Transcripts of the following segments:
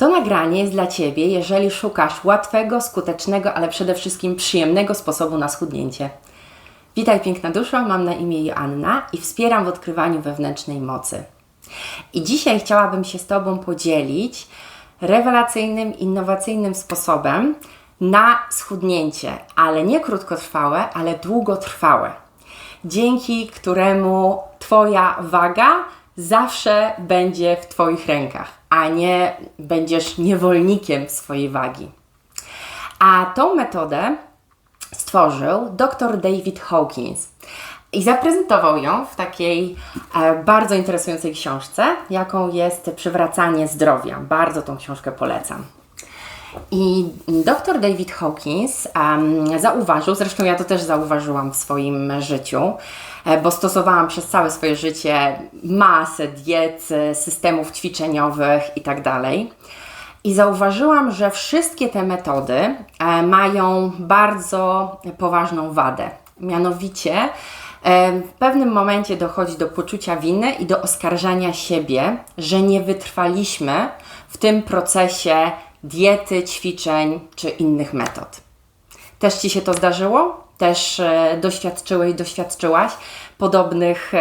To nagranie jest dla Ciebie, jeżeli szukasz łatwego, skutecznego, ale przede wszystkim przyjemnego sposobu na schudnięcie. Witaj piękna duszo, mam na imię Joanna i wspieram w odkrywaniu wewnętrznej mocy. I dzisiaj chciałabym się z Tobą podzielić rewelacyjnym, innowacyjnym sposobem na schudnięcie, ale nie krótkotrwałe, ale długotrwałe, dzięki któremu Twoja waga zawsze będzie w Twoich rękach, a nie będziesz niewolnikiem swojej wagi. A tą metodę stworzył dr David Hawkins i zaprezentował ją w takiej bardzo interesującej książce, jaką jest Przywracanie zdrowia. Bardzo tą książkę polecam. I dr David Hawkins zauważył, zresztą ja to też zauważyłam w swoim życiu, bo stosowałam przez całe swoje życie masę diet, systemów ćwiczeniowych itd. I zauważyłam, że wszystkie te metody mają bardzo poważną wadę. Mianowicie w pewnym momencie dochodzi do poczucia winy i do oskarżania siebie, że nie wytrwaliśmy w tym procesie diety, ćwiczeń czy innych metod. Też Ci się to zdarzyło? Też doświadczyłaś podobnych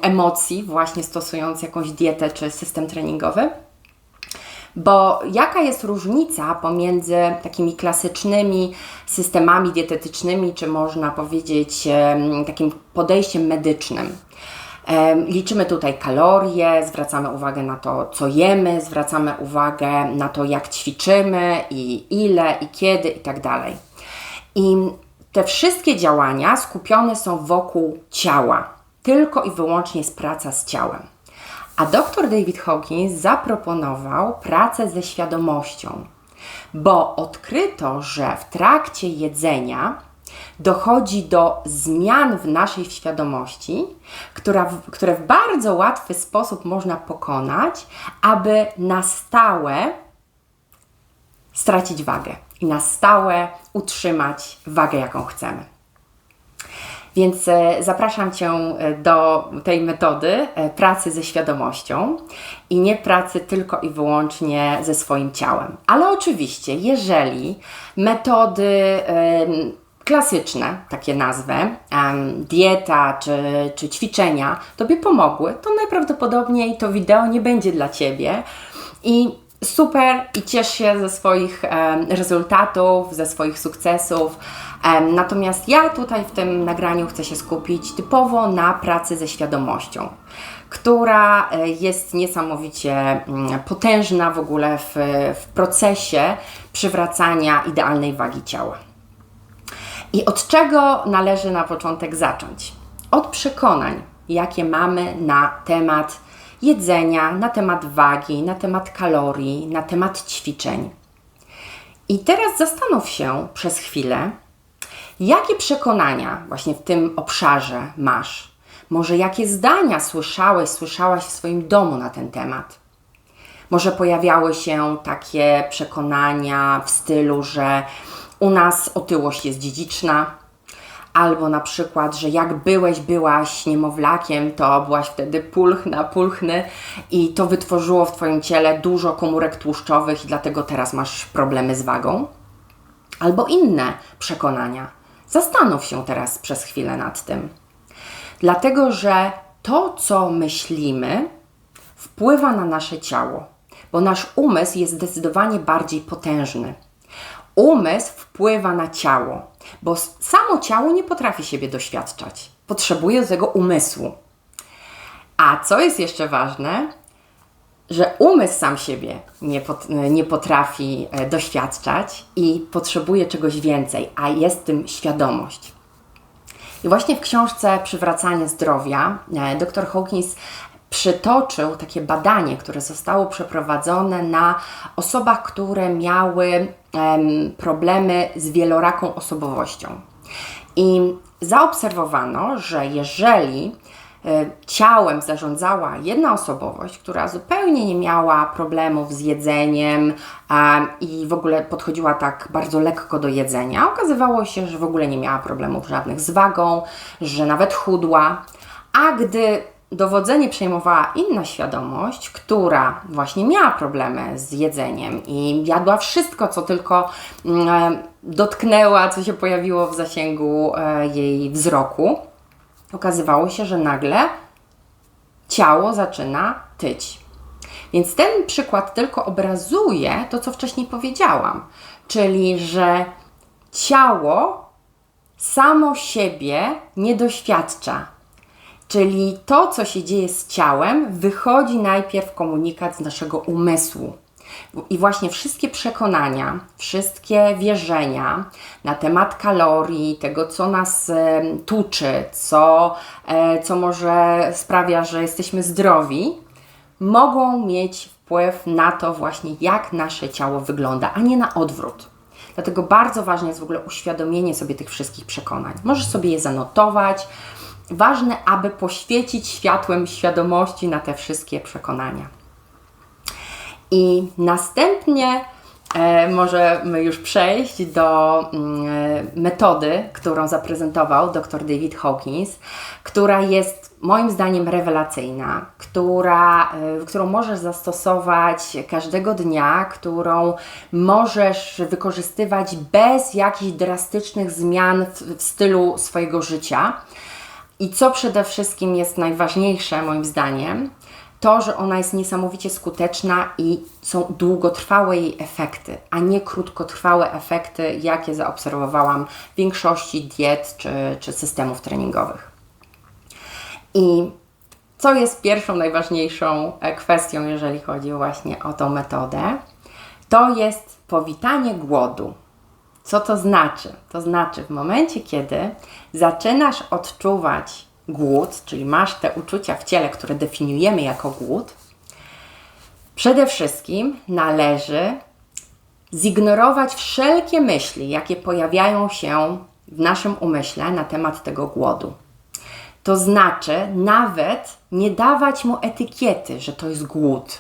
emocji właśnie stosując jakąś dietę czy system treningowy? Bo jaka jest różnica pomiędzy takimi klasycznymi systemami dietetycznymi, czy można powiedzieć takim podejściem medycznym? Liczymy tutaj kalorie, zwracamy uwagę na to, co jemy, zwracamy uwagę na to, jak ćwiczymy i ile, i kiedy, i tak dalej. I te wszystkie działania skupione są wokół ciała. Tylko i wyłącznie jest praca z ciałem. A dr David Hawkins zaproponował pracę ze świadomością, bo odkryto, że w trakcie jedzenia dochodzi do zmian w naszej świadomości, które w bardzo łatwy sposób można pokonać, aby na stałe stracić wagę i na stałe utrzymać wagę, jaką chcemy. Więc zapraszam Cię do tej metody pracy ze świadomością i nie pracy tylko i wyłącznie ze swoim ciałem. Ale oczywiście, jeżeli metody klasyczne, takie nazwę, dieta czy ćwiczenia Tobie pomogły, to najprawdopodobniej to wideo nie będzie dla Ciebie i super i ciesz się ze swoich rezultatów, ze swoich sukcesów. Natomiast ja tutaj w tym nagraniu chcę się skupić typowo na pracy ze świadomością, która jest niesamowicie potężna w ogóle w procesie przywracania idealnej wagi ciała. I od czego należy na początek zacząć? Od przekonań, jakie mamy na temat jedzenia, na temat wagi, na temat kalorii, na temat ćwiczeń. I teraz zastanów się przez chwilę, jakie przekonania właśnie w tym obszarze masz? Może jakie zdania słyszałaś w swoim domu na ten temat? Może pojawiały się takie przekonania w stylu, że u nas otyłość jest dziedziczna, albo na przykład, że jak byłaś niemowlakiem, to byłaś wtedy pulchny i to wytworzyło w Twoim ciele dużo komórek tłuszczowych i dlatego teraz masz problemy z wagą. Albo inne przekonania. Zastanów się teraz przez chwilę nad tym. Dlatego, że to, co myślimy, wpływa na nasze ciało, bo nasz umysł jest zdecydowanie bardziej potężny. Umysł wpływa na ciało, bo samo ciało nie potrafi siebie doświadczać. Potrzebuje do tego umysłu. A co jest jeszcze ważne, że umysł sam siebie nie potrafi doświadczać i potrzebuje czegoś więcej, a jest tym świadomość. I właśnie w książce Przywracanie zdrowia dr Hawkins przytoczył takie badanie, które zostało przeprowadzone na osobach, które miały problemy z wieloraką osobowością. I zaobserwowano, że jeżeli ciałem zarządzała jedna osobowość, która zupełnie nie miała problemów z jedzeniem i w ogóle podchodziła tak bardzo lekko do jedzenia, okazywało się, że w ogóle nie miała problemów żadnych z wagą, że nawet chudła, a gdy dowodzenie przejmowała inna świadomość, która właśnie miała problemy z jedzeniem i jadła wszystko, co tylko dotknęła, co się pojawiło w zasięgu jej wzroku, okazywało się, że nagle ciało zaczyna tyć. Więc ten przykład tylko obrazuje to, co wcześniej powiedziałam, czyli że ciało samo siebie nie doświadcza. Czyli to, co się dzieje z ciałem, wychodzi najpierw komunikat z naszego umysłu. I właśnie wszystkie przekonania, wszystkie wierzenia na temat kalorii, tego, co nas tuczy, co może sprawia, że jesteśmy zdrowi, mogą mieć wpływ na to właśnie, jak nasze ciało wygląda, a nie na odwrót. Dlatego bardzo ważne jest w ogóle uświadomienie sobie tych wszystkich przekonań. Możesz sobie je zanotować. Ważne, aby poświecić światłem świadomości na te wszystkie przekonania. I następnie możemy już przejść do metody, którą zaprezentował dr David Hawkins, która jest moim zdaniem rewelacyjna, którą możesz zastosować każdego dnia, którą możesz wykorzystywać bez jakichś drastycznych zmian w stylu swojego życia. I co przede wszystkim jest najważniejsze moim zdaniem, to, że ona jest niesamowicie skuteczna i są długotrwałe jej efekty, a nie krótkotrwałe efekty, jakie zaobserwowałam w większości diet czy systemów treningowych. I co jest pierwszą najważniejszą kwestią, jeżeli chodzi właśnie o tą metodę, to jest powitanie głodu. Co to znaczy? To znaczy w momencie, kiedy zaczynasz odczuwać głód, czyli masz te uczucia w ciele, które definiujemy jako głód, przede wszystkim należy zignorować wszelkie myśli, jakie pojawiają się w naszym umyśle na temat tego głodu. To znaczy nawet nie dawać mu etykiety, że to jest głód.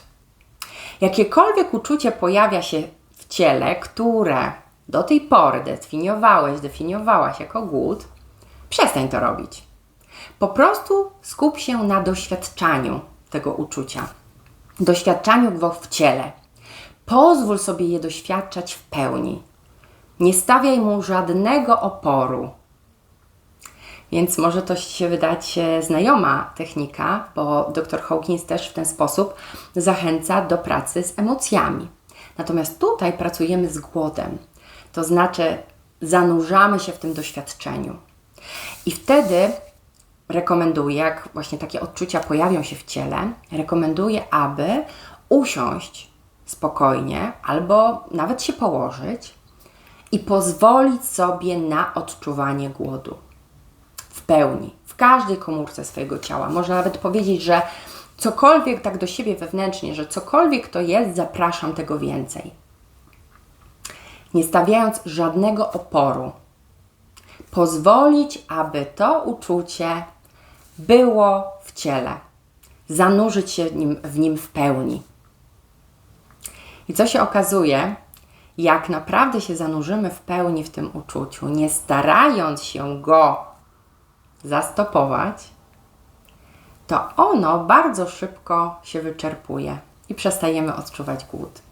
Jakiekolwiek uczucie pojawia się w ciele, które do tej pory definiowałaś jako głód, przestań to robić. Po prostu skup się na doświadczaniu tego uczucia, doświadczaniu go w ciele. Pozwól sobie je doświadczać w pełni. Nie stawiaj mu żadnego oporu. Więc może to się wydać znajoma technika, bo dr Hawkins też w ten sposób zachęca do pracy z emocjami. Natomiast tutaj pracujemy z głodem. To znaczy zanurzamy się w tym doświadczeniu. I wtedy rekomenduję, jak właśnie takie odczucia pojawią się w ciele, rekomenduję, aby usiąść spokojnie albo nawet się położyć i pozwolić sobie na odczuwanie głodu. W pełni, w każdej komórce swojego ciała. Można nawet powiedzieć, że cokolwiek tak do siebie wewnętrznie, że cokolwiek to jest, zapraszam tego więcej. Nie stawiając żadnego oporu. Pozwolić, aby to uczucie było w ciele. Zanurzyć się w nim w pełni. I co się okazuje, jak naprawdę się zanurzymy w pełni w tym uczuciu, nie starając się go zastopować, to ono bardzo szybko się wyczerpuje i przestajemy odczuwać głód.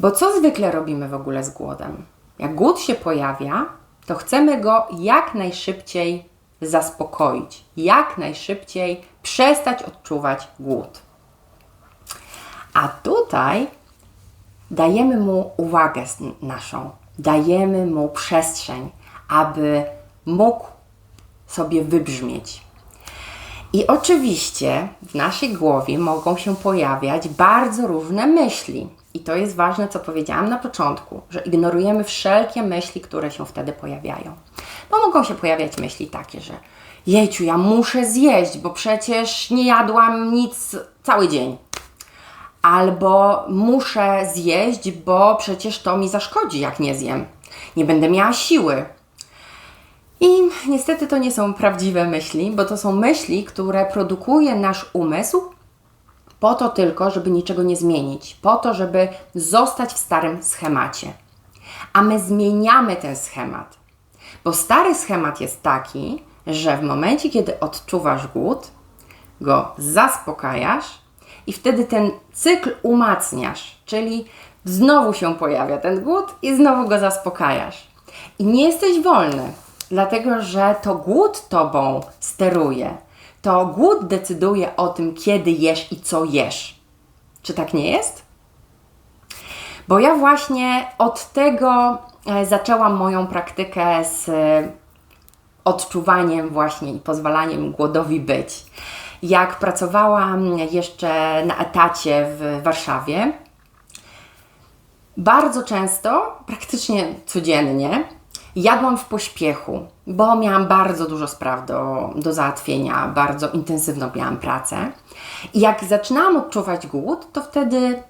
Bo co zwykle robimy w ogóle z głodem? Jak głód się pojawia, to chcemy go jak najszybciej zaspokoić, jak najszybciej przestać odczuwać głód. A tutaj dajemy mu uwagę naszą, dajemy mu przestrzeń, aby mógł sobie wybrzmieć. I oczywiście w naszej głowie mogą się pojawiać bardzo różne myśli. I to jest ważne, co powiedziałam na początku, że ignorujemy wszelkie myśli, które się wtedy pojawiają. Bo mogą się pojawiać myśli takie, że jejciu, ja muszę zjeść, bo przecież nie jadłam nic cały dzień. Albo muszę zjeść, bo przecież to mi zaszkodzi, jak nie zjem. Nie będę miała siły. I niestety to nie są prawdziwe myśli, bo to są myśli, które produkuje nasz umysł po to tylko, żeby niczego nie zmienić, po to, żeby zostać w starym schemacie. A my zmieniamy ten schemat, bo stary schemat jest taki, że w momencie, kiedy odczuwasz głód, go zaspokajasz i wtedy ten cykl umacniasz, czyli znowu się pojawia ten głód i znowu go zaspokajasz. I nie jesteś wolny, dlatego że to głód tobą steruje. To głód decyduje o tym, kiedy jesz i co jesz. Czy tak nie jest? Bo ja właśnie od tego zaczęłam moją praktykę z odczuwaniem właśnie i pozwalaniem głodowi być. Jak pracowałam jeszcze na etacie w Warszawie, bardzo często, praktycznie codziennie, jadłam w pośpiechu, bo miałam bardzo dużo spraw do załatwienia, bardzo intensywną miałam pracę. I jak zaczynałam odczuwać głód, to wtedy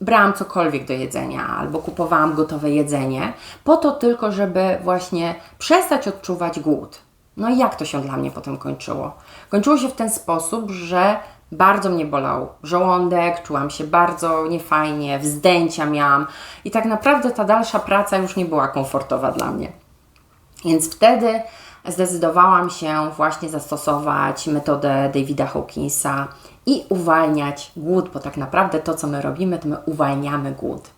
brałam cokolwiek do jedzenia albo kupowałam gotowe jedzenie, po to tylko, żeby właśnie przestać odczuwać głód. No i jak to się dla mnie potem kończyło? Kończyło się w ten sposób, że bardzo mnie bolał żołądek, czułam się bardzo niefajnie, wzdęcia miałam i tak naprawdę ta dalsza praca już nie była komfortowa dla mnie. Więc wtedy zdecydowałam się właśnie zastosować metodę Davida Hawkinsa i uwalniać głód, bo tak naprawdę to, co my robimy, to my uwalniamy głód.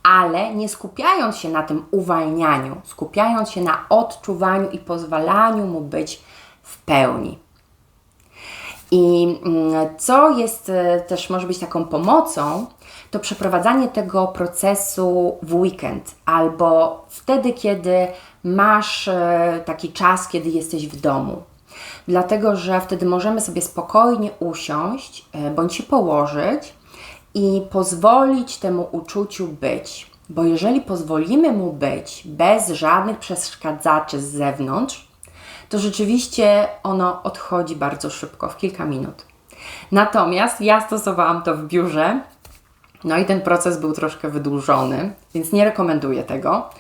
Ale nie skupiając się na tym uwalnianiu, skupiając się na odczuwaniu i pozwalaniu mu być w pełni. I co jest też może być taką pomocą, to przeprowadzanie tego procesu w weekend albo wtedy, kiedy masz taki czas, kiedy jesteś w domu. Dlatego, że wtedy możemy sobie spokojnie usiąść bądź się położyć i pozwolić temu uczuciu być. Bo jeżeli pozwolimy mu być bez żadnych przeszkadzaczy z zewnątrz, to rzeczywiście ono odchodzi bardzo szybko, w kilka minut. Natomiast ja stosowałam to w biurze, no i ten proces był troszkę wydłużony, więc nie rekomenduję tego,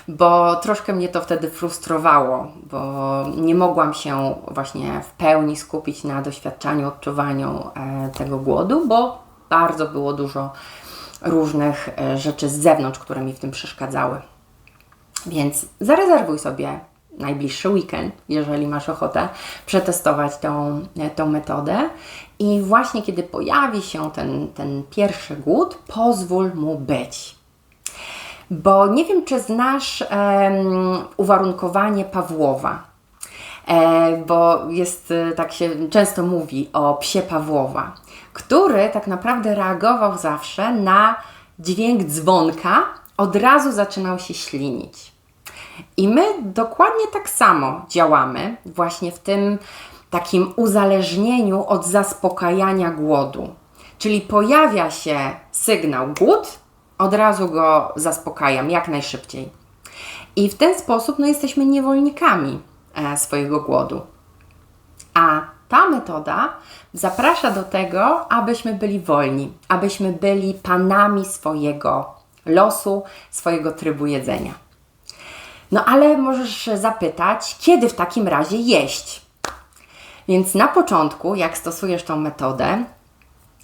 bo troszkę mnie to wtedy frustrowało, bo nie mogłam się właśnie w pełni skupić na doświadczaniu, odczuwaniu tego głodu, bo bardzo było dużo różnych rzeczy z zewnątrz, które mi w tym przeszkadzały. Więc zarezerwuj sobie najbliższy weekend, jeżeli masz ochotę przetestować tą metodę i właśnie kiedy pojawi się ten pierwszy głód, pozwól mu być. Bo nie wiem, czy znasz uwarunkowanie Pawłowa, bo tak się często mówi o psie Pawłowa, który tak naprawdę reagował zawsze na dźwięk dzwonka, od razu zaczynał się ślinić. I my dokładnie tak samo działamy właśnie w tym takim uzależnieniu od zaspokajania głodu. Czyli pojawia się sygnał głód, od razu go zaspokajam jak najszybciej. I w ten sposób jesteśmy niewolnikami swojego głodu. A ta metoda zaprasza do tego, abyśmy byli wolni, abyśmy byli panami swojego losu, swojego trybu jedzenia. No ale możesz zapytać, kiedy w takim razie jeść? Więc na początku, jak stosujesz tą metodę,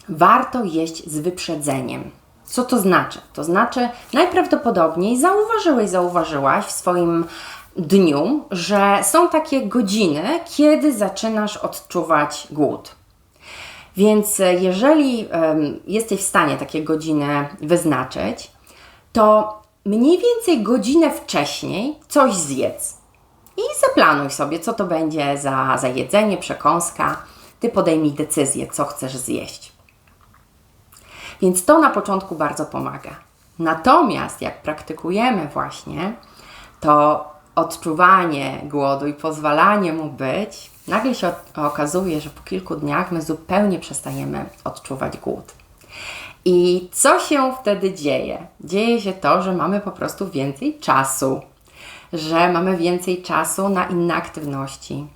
warto jeść z wyprzedzeniem. Co to znaczy? To znaczy najprawdopodobniej zauważyłaś w swoim dniu, że są takie godziny, kiedy zaczynasz odczuwać głód. Więc jeżeli jesteś w stanie takie godziny wyznaczyć, to mniej więcej godzinę wcześniej coś zjedz. I zaplanuj sobie, co to będzie za jedzenie, przekąska. Ty podejmij decyzję, co chcesz zjeść. Więc to na początku bardzo pomaga. Natomiast jak praktykujemy właśnie to odczuwanie głodu i pozwalanie mu być, nagle się okazuje, że po kilku dniach my zupełnie przestajemy odczuwać głód. I co się wtedy dzieje? Dzieje się to, że mamy po prostu więcej czasu, że mamy więcej czasu na inne aktywności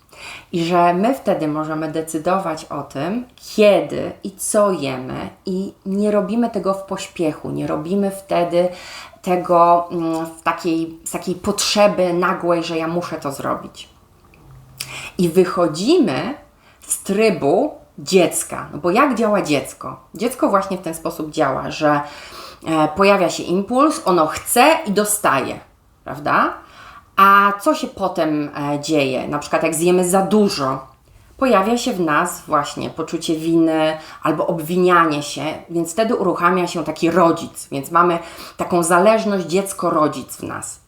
i że my wtedy możemy decydować o tym, kiedy i co jemy i nie robimy tego w pośpiechu, nie robimy wtedy tego z takiej potrzeby nagłej, że ja muszę to zrobić. I wychodzimy z trybu dziecka. No bo jak działa dziecko? Dziecko właśnie w ten sposób działa, że pojawia się impuls, ono chce i dostaje, prawda? A co się potem dzieje? Na przykład jak zjemy za dużo, pojawia się w nas właśnie poczucie winy albo obwinianie się, więc wtedy uruchamia się taki rodzic, więc mamy taką zależność dziecko-rodzic w nas.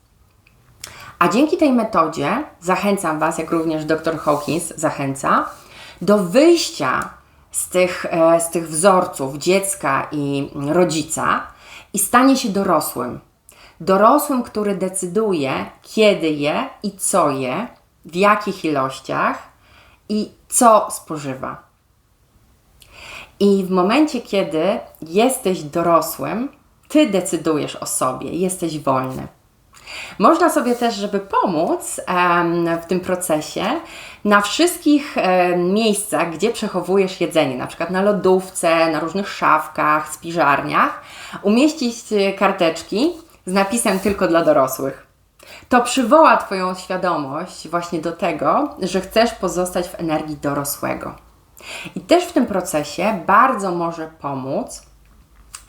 A dzięki tej metodzie zachęcam Was, jak również dr Hawkins zachęca, do wyjścia z tych wzorców dziecka i rodzica i stanie się dorosłym. Dorosłym, który decyduje, kiedy je i co je, w jakich ilościach i co spożywa. I w momencie, kiedy jesteś dorosłym, Ty decydujesz o sobie, jesteś wolny. Można sobie też, żeby pomóc w tym procesie, na wszystkich miejscach, gdzie przechowujesz jedzenie, na przykład na lodówce, na różnych szafkach, spiżarniach, umieścić karteczki z napisem tylko dla dorosłych. To przywoła Twoją świadomość właśnie do tego, że chcesz pozostać w energii dorosłego. I też w tym procesie bardzo może pomóc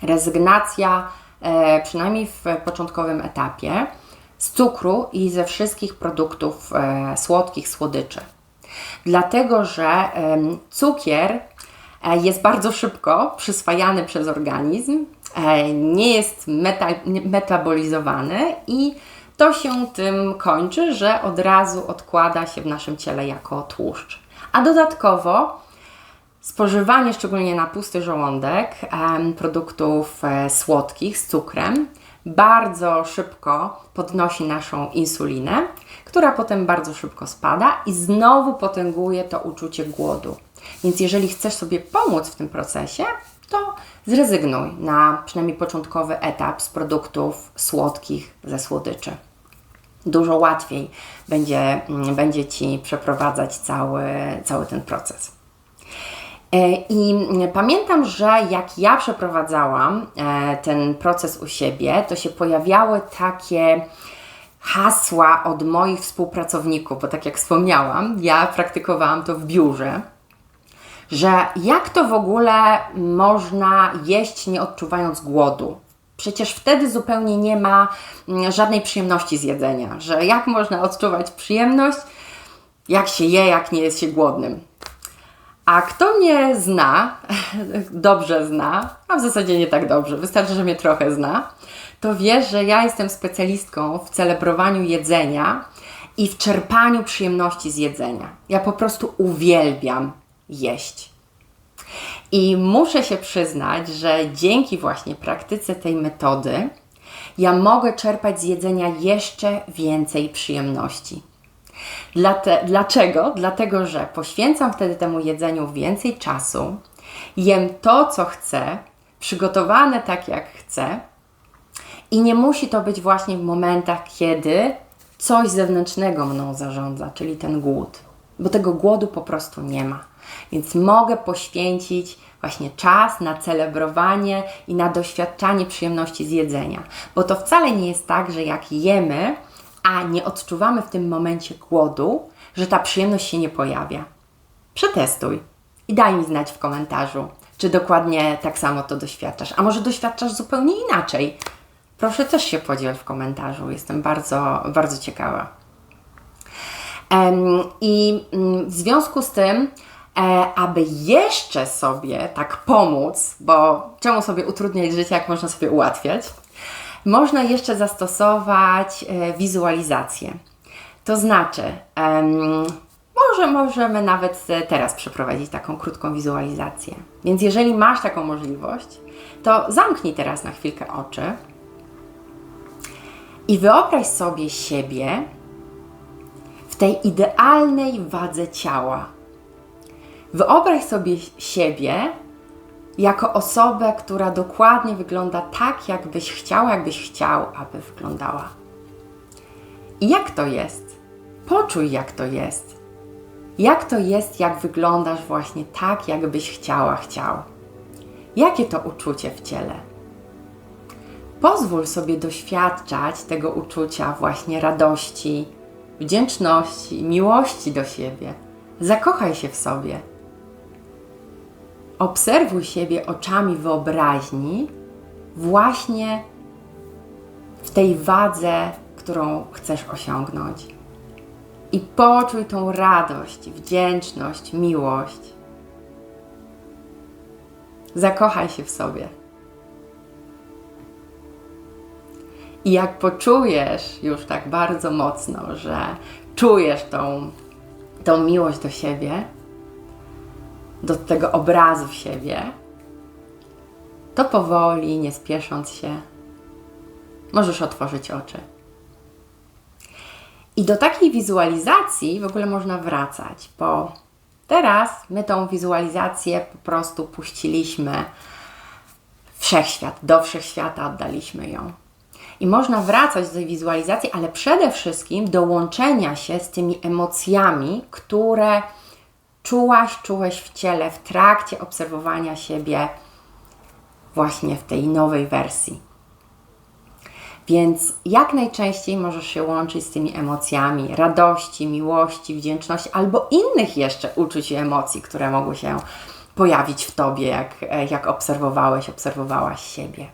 rezygnacja, przynajmniej w początkowym etapie, z cukru i ze wszystkich produktów słodkich, słodyczy. Dlatego, że cukier jest bardzo szybko przyswajany przez organizm, nie jest metabolizowany i to się tym kończy, że od razu odkłada się w naszym ciele jako tłuszcz. A dodatkowo spożywanie, szczególnie na pusty żołądek, produktów słodkich z cukrem bardzo szybko podnosi naszą insulinę, która potem bardzo szybko spada i znowu potęguje to uczucie głodu. Więc jeżeli chcesz sobie pomóc w tym procesie, to zrezygnuj na przynajmniej początkowy etap z produktów słodkich ze słodyczy. Dużo łatwiej będzie Ci przeprowadzać cały ten proces. I pamiętam, że jak ja przeprowadzałam ten proces u siebie, to się pojawiały takie hasła od moich współpracowników, bo tak jak wspomniałam, ja praktykowałam to w biurze, że jak to w ogóle można jeść nie odczuwając głodu? Przecież wtedy zupełnie nie ma żadnej przyjemności z jedzenia, że jak można odczuwać przyjemność, jak się je, jak nie jest się głodnym. A kto mnie zna, dobrze zna, a w zasadzie nie tak dobrze, wystarczy, że mnie trochę zna, to wie, że ja jestem specjalistką w celebrowaniu jedzenia i w czerpaniu przyjemności z jedzenia. Ja po prostu uwielbiam jeść. I muszę się przyznać, że dzięki właśnie praktyce tej metody ja mogę czerpać z jedzenia jeszcze więcej przyjemności. Dlaczego? Dlatego, że poświęcam wtedy temu jedzeniu więcej czasu, jem to, co chcę, przygotowane tak, jak chcę i nie musi to być właśnie w momentach, kiedy coś zewnętrznego mną zarządza, czyli ten głód, bo tego głodu po prostu nie ma. Więc mogę poświęcić właśnie czas na celebrowanie i na doświadczanie przyjemności z jedzenia, bo to wcale nie jest tak, że jak jemy, a nie odczuwamy w tym momencie głodu, że ta przyjemność się nie pojawia. Przetestuj i daj mi znać w komentarzu, czy dokładnie tak samo to doświadczasz, a może doświadczasz zupełnie inaczej. Proszę też się podziel w komentarzu, jestem bardzo, bardzo ciekawa. I w związku z tym, aby jeszcze sobie tak pomóc, bo czemu sobie utrudniać życie, jak można sobie ułatwiać, można jeszcze zastosować wizualizację. To znaczy, możemy nawet teraz przeprowadzić taką krótką wizualizację. Więc jeżeli masz taką możliwość, to zamknij teraz na chwilkę oczy i wyobraź sobie siebie w tej idealnej wadze ciała. Wyobraź sobie siebie jako osobę, która dokładnie wygląda tak, jakbyś chciał, aby wyglądała. I jak to jest? Poczuj, jak to jest. Jak to jest, jak wyglądasz właśnie tak, jakbyś chciał. Jakie to uczucie w ciele? Pozwól sobie doświadczać tego uczucia właśnie radości, wdzięczności, miłości do siebie. Zakochaj się w sobie. Obserwuj siebie oczami wyobraźni właśnie w tej wadze, którą chcesz osiągnąć. i poczuj tą radość, wdzięczność, miłość. Zakochaj się w sobie. I jak poczujesz już tak bardzo mocno, że czujesz tą miłość do siebie, do tego obrazu siebie, to powoli, nie spiesząc się, możesz otworzyć oczy. I do takiej wizualizacji w ogóle można wracać, bo teraz my tą wizualizację po prostu puściliśmy w wszechświat, do wszechświata oddaliśmy ją. I można wracać do tej wizualizacji, ale przede wszystkim do łączenia się z tymi emocjami, które czułeś w ciele w trakcie obserwowania siebie właśnie w tej nowej wersji. Więc jak najczęściej możesz się łączyć z tymi emocjami radości, miłości, wdzięczności albo innych jeszcze uczuć i emocji, które mogły się pojawić w Tobie, jak obserwowałaś siebie.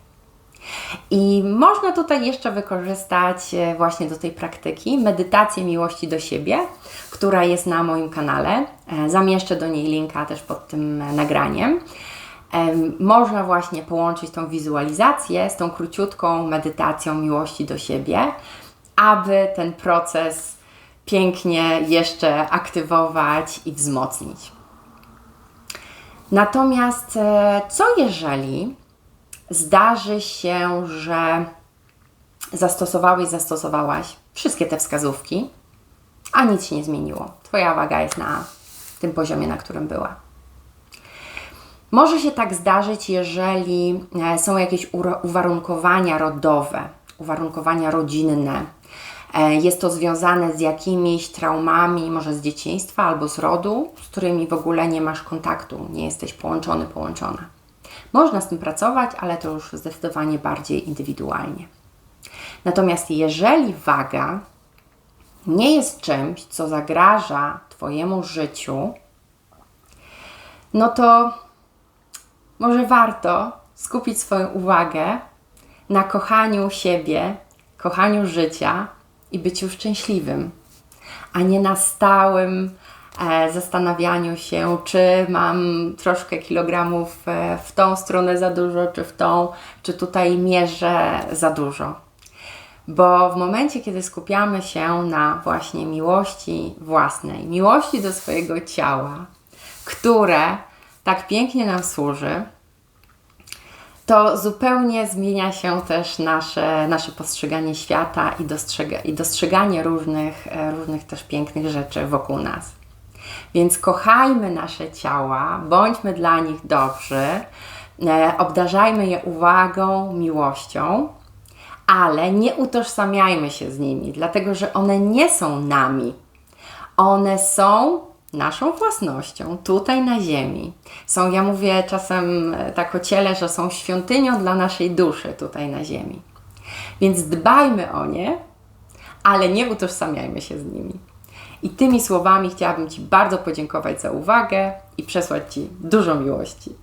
I można tutaj jeszcze wykorzystać właśnie do tej praktyki medytację miłości do siebie, która jest na moim kanale. Zamieszczę do niej linka też pod tym nagraniem. Można właśnie połączyć tą wizualizację z tą króciutką medytacją miłości do siebie, aby ten proces pięknie jeszcze aktywować i wzmocnić. Natomiast co jeżeli zdarzy się, że zastosowałaś wszystkie te wskazówki, a nic się nie zmieniło. Twoja waga jest na tym poziomie, na którym była. Może się tak zdarzyć, jeżeli są jakieś uwarunkowania rodowe, uwarunkowania rodzinne. Jest to związane z jakimiś traumami, może z dzieciństwa albo z rodu, z którymi w ogóle nie masz kontaktu, nie jesteś połączony, połączona. Można z tym pracować, ale to już zdecydowanie bardziej indywidualnie. Natomiast jeżeli waga nie jest czymś, co zagraża Twojemu życiu, no to może warto skupić swoją uwagę na kochaniu siebie, kochaniu życia i byciu szczęśliwym, a nie na stałym zastanawianiu się, czy mam troszkę kilogramów w tą stronę za dużo, czy w tą, czy tutaj mierzę za dużo. Bo w momencie, kiedy skupiamy się na właśnie miłości własnej, miłości do swojego ciała, które tak pięknie nam służy, to zupełnie zmienia się też nasze postrzeganie świata i dostrzeganie różnych też pięknych rzeczy wokół nas. Więc kochajmy nasze ciała, bądźmy dla nich dobrzy, obdarzajmy je uwagą, miłością, ale nie utożsamiajmy się z nimi, dlatego że one nie są nami. One są naszą własnością tutaj na ziemi. Ja mówię czasem tak o ciele, że są świątynią dla naszej duszy tutaj na ziemi. Więc dbajmy o nie, ale nie utożsamiajmy się z nimi. I tymi słowami chciałabym Ci bardzo podziękować za uwagę i przesłać Ci dużo miłości.